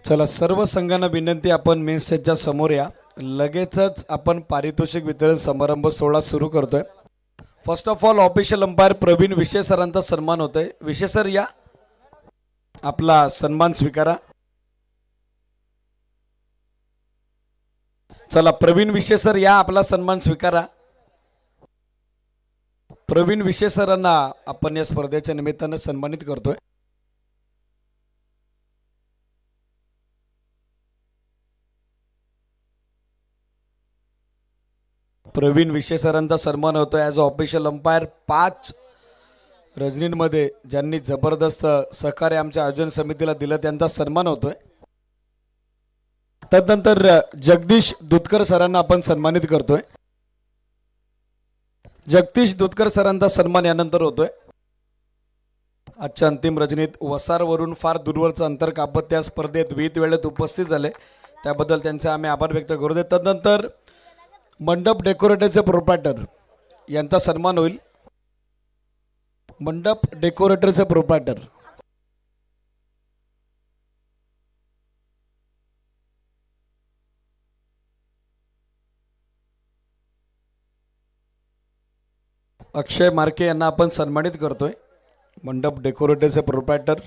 चला सर्व संघांना विनंती, आपण मेन स्टेजच्या समोर या. लगेचच आपण पारितोषिक वितरण समारंभ सोहळा सुरू करतोय. First of all official umpire Pravin Vishe सरांचा सन्मान होतोय. विशे सर या, आपला सन्मान स्वीकारा. चला प्रवीण विशे सर या, आपला सन्मान स्वीकारा. प्रवीण विशे सरांना आपण या स्पर्धेच्या निमित्तानं सन्मानित करतोय. प्रवीण विशे सरांचा सन्मान होतोय ॲज अ ऑफिशियल अंपायर. 5 रजनींमध्ये ज्यांनी जबरदस्त सहकार्य आमच्या आयोजन समितीला दिलं त्यांचा सन्मान होतोय. त्यानंतर जगदीश दुधकर सरांना आपण सन्मानित करतोय. जगदीश दुधकर सरांचा सन्मान यानंतर होतोय. आजच्या अंतिम रजनीत वसारवरून फार दूरवरचं अंतर कापत त्या स्पर्धेत विहित वेळेत उपस्थित झाले, त्याबद्दल त्यांचे आम्ही आभार व्यक्त करू देत. त्यानंतर मंडप डेकोरेटरचे प्रोप्रायटर यांचा सन्मान होईल. मंडप डेकोरेटरचे प्रोप्रायटर अक्षय मार्के यांना आपण सन्मानित करतोय. मंडप डेकोरेटरचे प्रोप्रायटर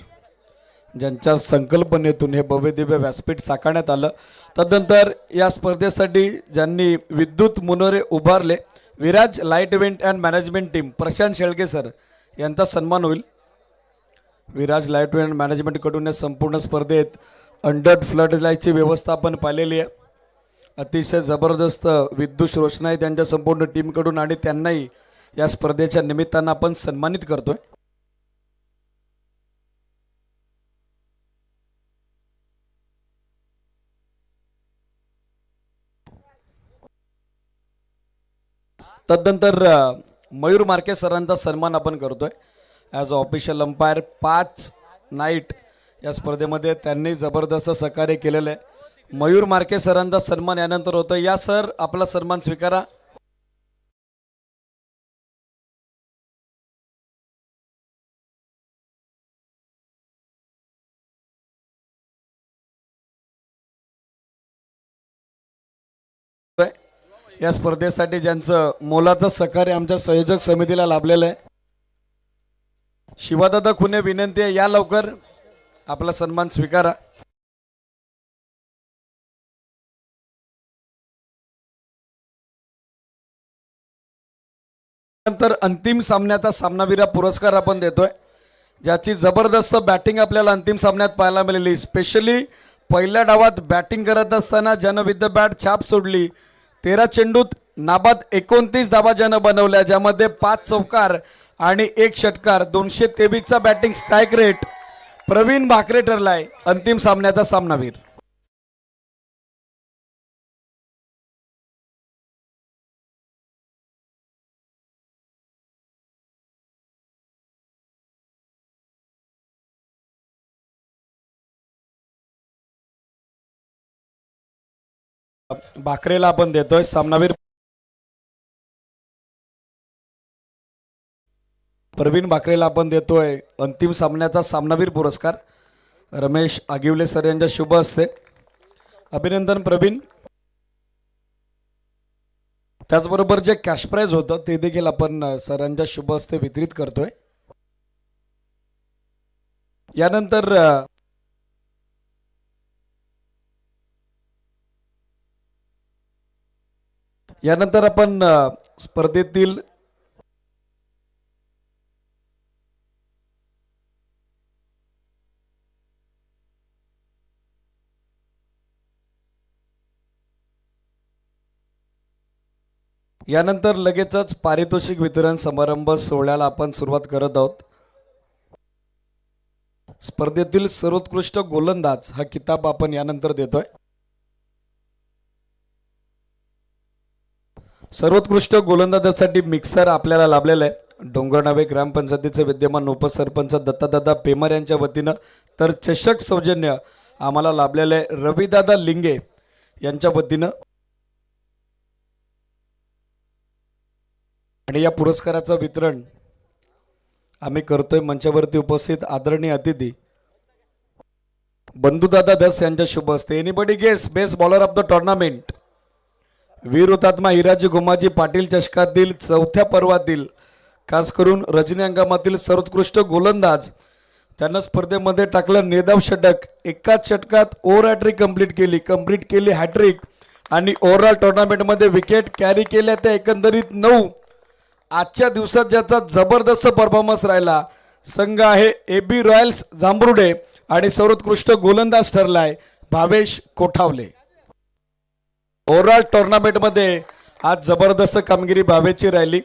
ज्यांच्या संकल्पनेतून हे भव्य दिव्य व्यासपीठ साकारण्यात आलं. तदनंतर या स्पर्धेसाठी ज्यांनी विद्युत मुनोरे उभारले, Viraj light event and management team Prashant Shelke sir यांचा सन्मान होईल. विराज लाईट इव्हेंट मॅनेजमेंटकडून या संपूर्ण स्पर्धेत अंडर फ्लड लाईटची व्यवस्था आपण पाहिलेली आहे. अतिशय जबरदस्त विद्युत रोषणाई त्यांच्या संपूर्ण टीमकडून, आणि त्यांनाही या स्पर्धेच्या निमित्तानं आपण सन्मानित करतोय. तदनंतर मयूर मार्के सरांचा सन्मान आपण करतोय as a official umpire. 5 night या स्पर्धेमध्ये त्यांनी जबरदस्त सहकार्य केलेलं आहे. मयूर मार्के सरांचा सन्मान यानंतर होतं. या सर, आपला सन्मान स्वीकारा. या स्पर्धेसाठी ज्यांचं मोलाचं सहकार्य आमच्या संयोजक समितीला लाभलेलं आहे, शिवादादा खुने विनंती आहे, या लवकर, आपला सन्मान स्वीकारा. नंतर अंतिम सामन्याचा सामनावीर पुरस्कार आपण देतोय, ज्याची जबरदस्त बॅटिंग आपल्याला अंतिम सामन्यात पाहायला मिळाली. स्पेशली पहिल्या डावात बॅटिंग करत असताना ज्यानं विथ द बॅट छाप सोडली. 13 चेंडूत नाबाद 29 धावा ज्यानं बनवल्या, ज्यामध्ये 5 चौकार आणि 1 षटकार. 223चा batting strike rate Praveen Bhakre ठरलाय अंतिम सामन्याचा सामनावीर. भाकरेला आपण देतोय सामनावीर. प्रवीण भाकरेला आपण देतोय अंतिम सामन्याचा सामनावीर पुरस्कार. रमेश आगिवले सर यांच्या शुभ हस्ते अभिनंदन प्रवीण. त्याचबरोबर जे कॅश प्राइज होतं ते देखील आपण सरांच्या शुभ हस्ते वितरित करतोय. यानंतर आपण स्पर्धेतील लगेचच पारितोषिक वितरण समारंभ सोहळ्याला आपण सुरुवात करत आहोत. स्पर्धेतील सर्वोत्कृष्ट गोलंदाज हा किताब आपण यानंतर देतोय. सर्वोत्कृष्ट गोलंदाजासाठी मिक्सर आपल्याला लाभलेला आहे. डोंगरनावे ग्रामपंचायतीचे विद्यमान उपसरपंच दत्तादादा पेमर यांच्या वतीनं, तर चषक सौजन्य आम्हाला लाभलेलं आहे रविदादा लिंगे यांच्या वतीनं. आणि या पुरस्काराचं वितरण आम्ही करतोय मंचावरती उपस्थित आदरणीय अतिथी बंधुदादा दस यांच्या शुभ हस्ते. Anybody guess best bowler of the tournament. वीर हुतात्मा हिराजी गोमाजी पाटील चषकातील चौथ्या पर्वातील खास करून रजनी हंगामातील सर्वोत्कृष्ट गोलंदाज त्यांना स्पर्धेमध्ये टाकलं नेदाव षटक. एकाच षटकात ओव्हर हॅट्रिक कंप्लीट केली हॅट्रिक आणि ओव्हरऑल टुर्नामेंटमध्ये विकेट कॅरी केल्या त्या एकंदरीत 9. आजच्या दिवसात ज्याचा जबरदस्त परफॉर्मन्स राहिला संघ आहे AB रॉयल्स जांभरुडे आणि सर्वोत्कृष्ट गोलंदाज ठरलाय भावेश कोठावले. ओव्हरऑल टुर्नामेंटमध्ये आज जबरदस्त कामगिरी भावेची राहिली.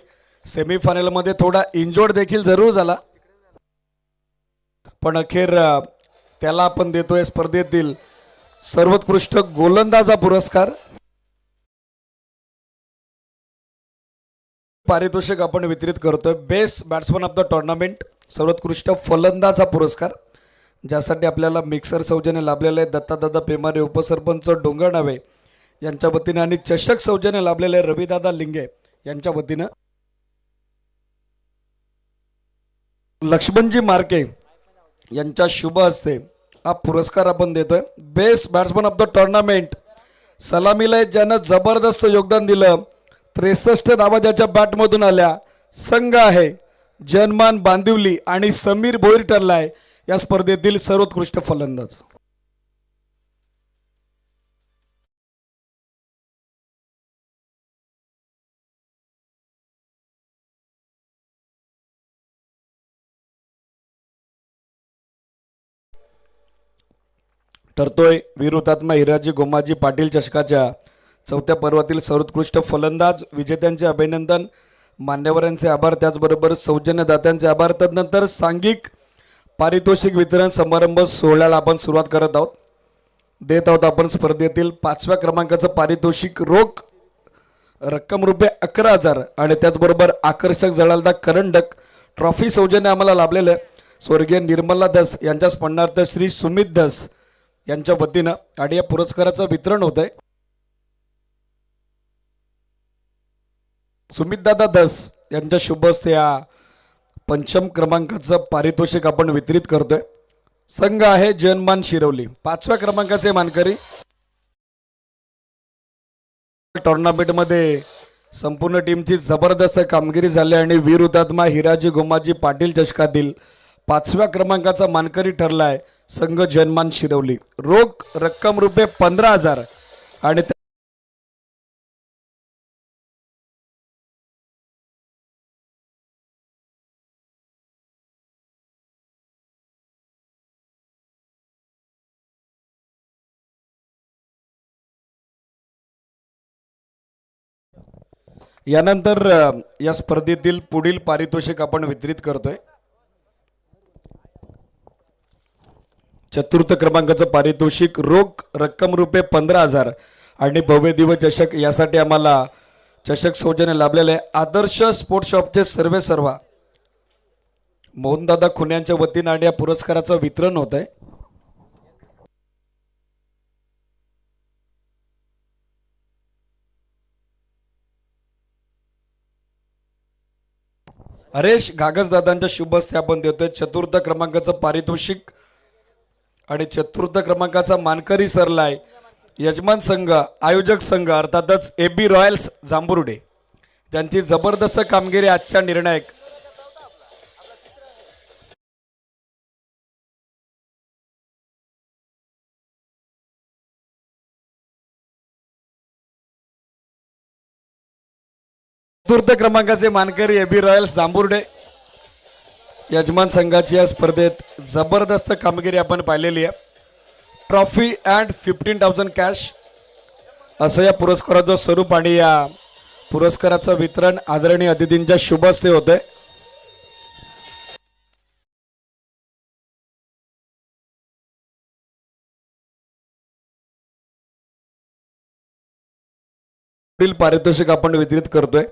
सेमीफायनलमध्ये थोडा इंजोर्ड देखील जरूर झाला पण अखेर त्याला आपण देतोय स्पर्धेतील सर्वोत्कृष्ट गोलंदाजा पुरस्कार. पारितोषिक आपण वितरित करतोय. Best batsman of the tournament सर्वोत्कृष्ट फलंदाजा पुरस्कार ज्यासाठी आपल्याला मिक्सर सौजन्य लाभलेले आहे दत्तादादा पेमारे उपसरपंच डोंगरनावे यांच्या वतीने आणि चषक सौजन्य लाभलेले रविदादा लिंगे यांच्या वतीनं. लक्ष्मणजी मार्के यांच्या शुभ हस्ते हा पुरस्कार आपण देतोय. Best batsman of the tournament सलामीला ज्यानं जबरदस्त योगदान दिलं 63 धावा ज्याच्या बॅटमधून आल्या संघ आहे जनमान बांदिवली आणि समीर भोईर ठरलाय या स्पर्धेतील सर्वोत्कृष्ट फलंदाज. ठरतोय वीर हुतात्मा हिराजी गोमाजी पाटील चषकाच्या चौथ्या पर्वातील सर्वोत्कृष्ट फलंदाज. विजेत्यांचे अभिनंदन, मान्यवरांचे आभार, त्याचबरोबर सौजन्यदात्यांचे आभार. तदनंतर सांघिक पारितोषिक वितरण समारंभ सोहळ्याला आपण सुरुवात करत आहोत. देत आहोत आपण स्पर्धेतील 5व्या क्रमांकाचं पारितोषिक रोख रक्कम ₹11,000 आणि त्याचबरोबर आकर्षक जळालदा करंडक ट्रॉफी सौजन्य आम्हाला लाभलेलं आहे स्वर्गीय निर्मला धस यांच्या स्मरणार्थ श्री सुमित धस यांच्या वतीनं आणि या पुरस्काराचं वितरण होत आहे. सुमितदादा धस यांच्या शुभ हस्ते या 5म क्रमांकाचं पारितोषिक आपण वितरित करतोय. संघ आहे जनमान शिरवली 5व्या क्रमांकाचे मानकरी. टुर्नामेंटमध्ये संपूर्ण टीमची जबरदस्त कामगिरी झाली आणि वीर हुतात्मा हिराजी गोमाजी पाटील चषकातील 5व्या क्रमांकाचा मानकरी ठरलाय संघ जनमान शिरवली. रोख रक्कम ₹15,000 आणि यानंतर या स्पर्धेतील पुढील पारितोषिक आपण वितरित करतोय. चतुर्थ क्रमांकाचं पारितोषिक रोख रक्कम ₹15,000 आणि भव्य दिव्य चषक यासाठी आम्हाला चषक सौजन्य लाभलेले आहे आदर्श स्पोर्ट्स शॉपचे सर्वेसर्वा मोहनदादा खुन्यांच्या वतीनं आणि या पुरस्काराचं वितरण होत आहे. हरेश घागसदादांच्या शुभ हस्ते आपण देतोय चतुर्थ क्रमांकाचं पारितोषिक आणि चतुर्थ क्रमांकाचा मानकरी सरलाय यजमान संघ आयोजक संघ अर्थातच AB रॉयल्स जांभरुडे. त्यांची जबरदस्त कामगिरी आजच्या निर्णायक चतुर्थ क्रमांकाचे मानकरी AB रॉयल्स जांभुर्डे यजमान संघाची या स्पर्धेत जबरदस्त कामगिरी आपण पाहिलेली आहे. ट्रॉफी अँड 15,000 कॅश असं या पुरस्काराचं स्वरूप आणि या पुरस्काराचं वितरण आदरणीय अतिथींच्या शुभ हस्ते होते. पुढील पारितोषिक आपण वितरित करतोय.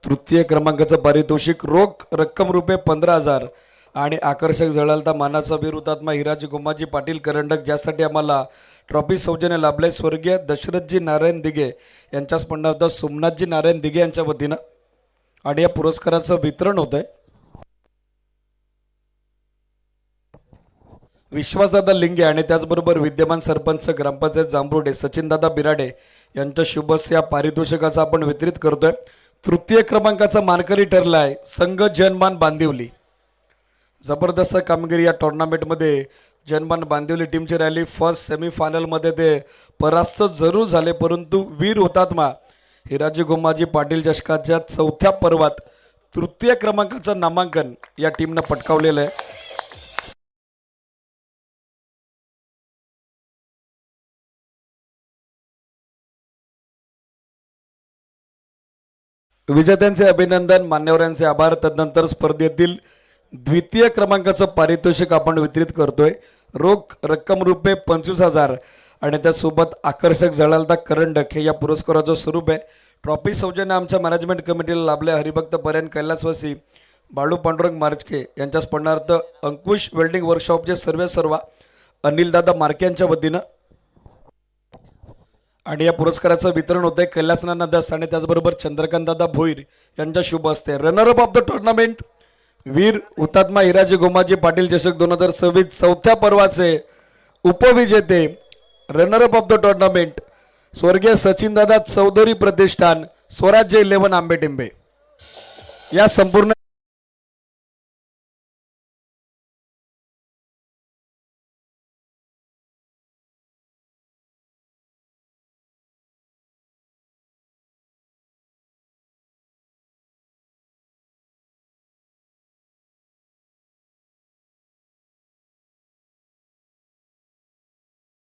तृतीय क्रमांकाचं पारितोषिक रोख रक्कम ₹15,000 आणि आकर्षक जळालता मानाचा वीर हुतात्मा हिराजी गोमाजी पाटील करंडक ज्यासाठी आम्हाला ट्रॉफी सौजन्य लाभले स्वर्गीय दशरथजी नारायण दिघे यांच्या स्मरणार्थ सोमनाथजी नारायण दिघे यांच्या वतीनं आणि या पुरस्काराचं वितरण होत आहे. विश्वासदादा लिंगे आणि त्याचबरोबर विद्यमान सरपंच ग्रामपंचायत जांभरुडे सचिनदादा बिराडे यांच्या शुभ या पारितोषिकाचं आपण वितरित करतोय. तृतीय क्रमांकाचा मानकरी ठरला आहे संघ जनमान बांदिवली. जबरदस्त कामगिरी या टुर्नामेंटमध्ये जनमान बांदिवली टीमची राहिली. फर्स्ट सेमीफायनलमध्ये ते परास्त जरूर झाले, परंतु वीर हुतात्मा हिराजी गोमाजी पाटील चषकाच्या चौथ्या पर्वात तृतीय क्रमांकाचं नामांकन या टीमनं पटकावलेलं आहे. विजेत्यांचे अभिनंदन, मान्यवरांचे आभार. तदनंतर स्पर्धेतील द्वितीय क्रमांकाचं पारितोषिक आपण वितरित करतोय. रोख रक्कम रुपये 25,000 आणि त्यासोबत आकर्षक जळालता करंडक हे या पुरस्काराचं स्वरूप आहे. ट्रॉफी सौजन्य आमच्या मॅनेजमेंट कमिटीला लाभले हरिभक्त पर्यंत कैलासवासी बाळू पांडुरंग मार्चके यांच्या स्मरणार्थ अंकुश वेल्डिंग वर्कशॉपचे सर्व अनिलदादा मार्के यांच्या वतीनं. आणि या पुरस्काराचं वितरण होतंय कैलासनाना दास आणि त्याचबरोबर चंद्रकांतदादा भोईर यांच्या शुभ हस्ते. रनरअप ऑफ द टुर्नामेंट वीर हुतात्मा हिराजी गोमाजी पाटील चषक 2026 चौथ्या पर्वाचे उपविजेते रनरअप ऑफ द टुर्नामेंट स्वर्गीय सचिनदादा चौधरी प्रतिष्ठान स्वराज्य 11 आंबेटिंबे. या संपूर्ण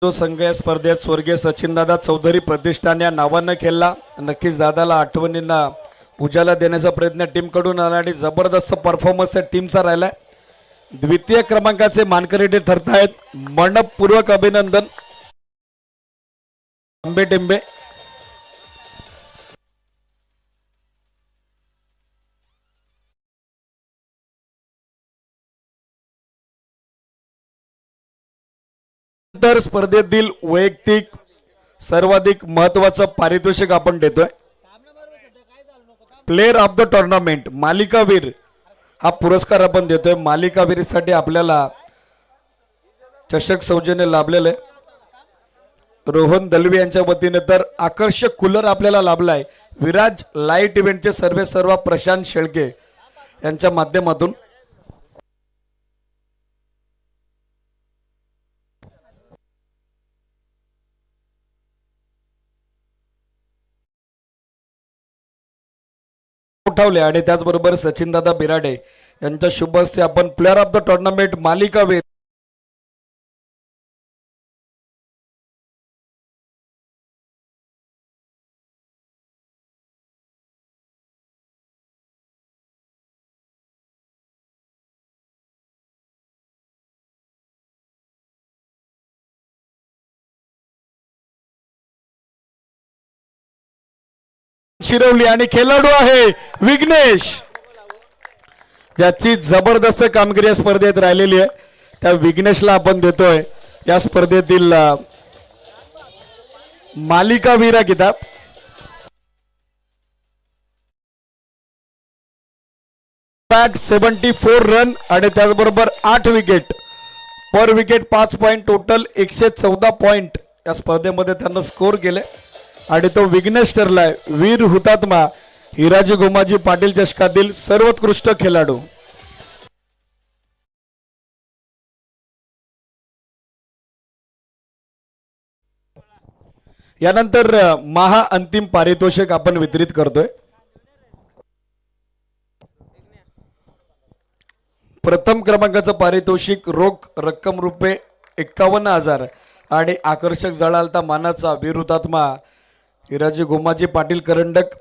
जो संघ या स्पर्धेत स्वर्गीय सचिनदादा चौधरी प्रतिष्ठान या नावानं खेळला. नक्कीच दादाला आठवणींना उजाला देण्याचा प्रयत्न टीमकडून आला आणि जबरदस्त परफॉर्मन्स टीमचा राहिलाय. द्वितीय क्रमांकाचे मानकरी ठरतायत. मनपूर्वक अभिनंदन आंबेटिंबे. तर स्पर्धेतील वैयक्तिक सर्वाधिक महत्वाचं पारितोषिक आपण देतोय. प्लेयर ऑफ द टुर्नामेंट मालिकावीर हा पुरस्कार आपण देतोय. मालिकावीरसाठी आपल्याला चषक सौजन्य लाभलेलं आहे रोहन दलवी यांच्या वतीने. तर आकर्षक कूलर आपल्याला लाभलाय विराज लाईट इव्हेंटचे सर्व प्रशांत शेळके यांच्या माध्यमातून. उठवले आणि त्याचबरोबर सचिनदादा बिराडे यांच्या शुभ हस्ते आपण प्लेअर ऑफ द टुर्नामेंट मालिकावीर शिरवली आणि खेळाडू आहे विघ्नेश, ज्याची जबरदस्त कामगिरी या स्पर्धेत राहिलेली आहे. त्या विघ्नेशला आपण देतोय या स्पर्धेतील मालिकावीर किताब. बॅट 74 रन आणि त्याचबरोबर 8 विकेट. पर विकेट 5 पॉइंट, टोटल 114 पॉइंट या स्पर्धेमध्ये त्यांना स्कोर केले आणि तो विघ्नेश ठरलाय वीर हुतात्मा हिराजी गोमाजी पाटील चषकातील सर्वोत्कृष्ट खेळाडू. यानंतर महा अंतिम पारितोषिक आपण वितरित करतोय. प्रथम क्रमांकाचं पारितोषिक रोख रक्कम रुपये 51,000 आणि आकर्षक जळालता मानाचा वीर हुतात्मा हिराजी गोमाजी पाटील करंडक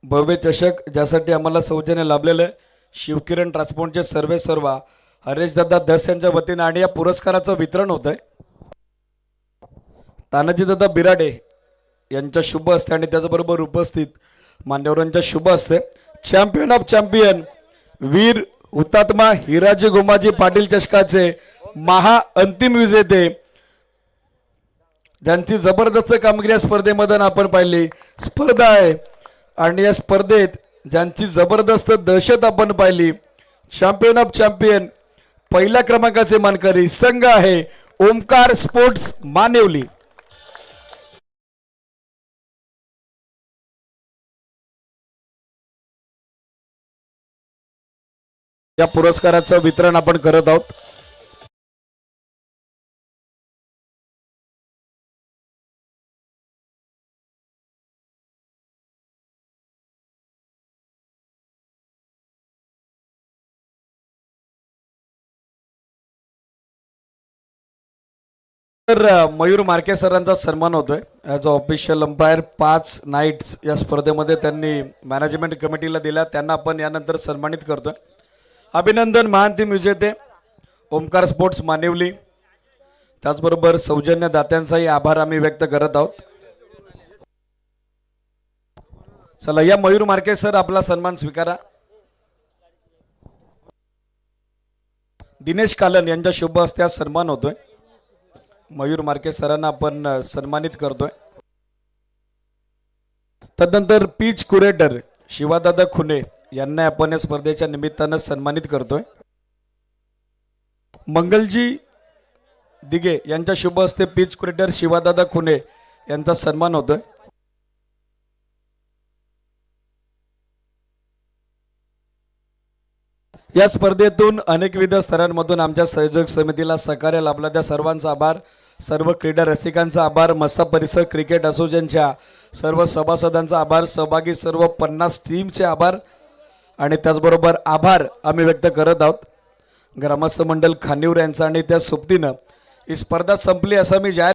भव्य चषक, ज्यासाठी आम्हाला सौजन्य लाभलेलं आहे शिवकिरण ट्रान्सपोर्टचे सर्व हरेशदादा धस यांच्या वतीने. आणि या पुरस्काराचं वितरण होत आहे तानाजीदादा बिराडे यांच्या शुभ हस्ते आणि त्याचबरोबर उपस्थित मान्यवरांच्या शुभ हस्ते. चॅम्पियन ऑफ चॅम्पियन वीर हुतात्मा हिराजी गोमाजी पाटील चषकाचे महा अंतिम विजेते, ज्यांची जबरदस्त कामगिरी या स्पर्धेमध्ये आपण पाहिली. स्पर्धा आहे आणि या स्पर्धेत ज्यांची जबरदस्त दहशत आपण पाहिली. चॅम्पियन ऑफ चॅम्पियन पहिल्या क्रमांकाचे मानकरी संघ आहे ओमकार स्पोर्ट्स मानिवली। या पुरस्काराचं वितरण आपण करत आहोत। तर मयूर मार्के सरांचा सन्मान होतोय as a official umpire 5 nights या स्पर्धेमध्ये त्यांनी मॅनेजमेंट कमिटीला दिला, त्यांना आपण यानंतर सन्मानित करतोय। अभिनंदन महान टीम विजेते ओमकार स्पोर्ट्स मानिवली, त्याचबरोबर सौजन्य दात्यांचाही आभार आम्ही व्यक्त करत आहोत। चला या मयूर मार्के सर आपला सन्मान स्वीकारा। दिनेश कालन यांच्या शुभ हस्ते आज सन्मान होतोय। मयूर मार्के सरांना आपण सन्मानित करतोय। तदनंतर पीच कुरेटर शिवादादा खुने यांना आपण या स्पर्धेच्या निमित्तानं सन्मानित करतोय। मंगलजी दिगे यांच्या शुभ हस्ते पीच कुरेटर शिवादादा खुने यांचा सन्मान होतोय। या स्पर्धेतून अनेकविध स्तरांमधून आमच्या संयोजक समितीला सहकार्य लाभला त्या सर्वांचा आभार, सर्व क्रीडा रसिकांचा आभार, मस्सा परिसर क्रिकेट असोसिएशनच्या सर्व सभासदांचा आभार, सहभागी सर्व 50 टीमचे आभार आणि त्याचबरोबर आभार आम्ही व्यक्त करत आहोत ग्रामस्थ मंडळ खानिवर यांचा। आणि त्या सोबतीनं ही स्पर्धा संपली असं मी जाहीर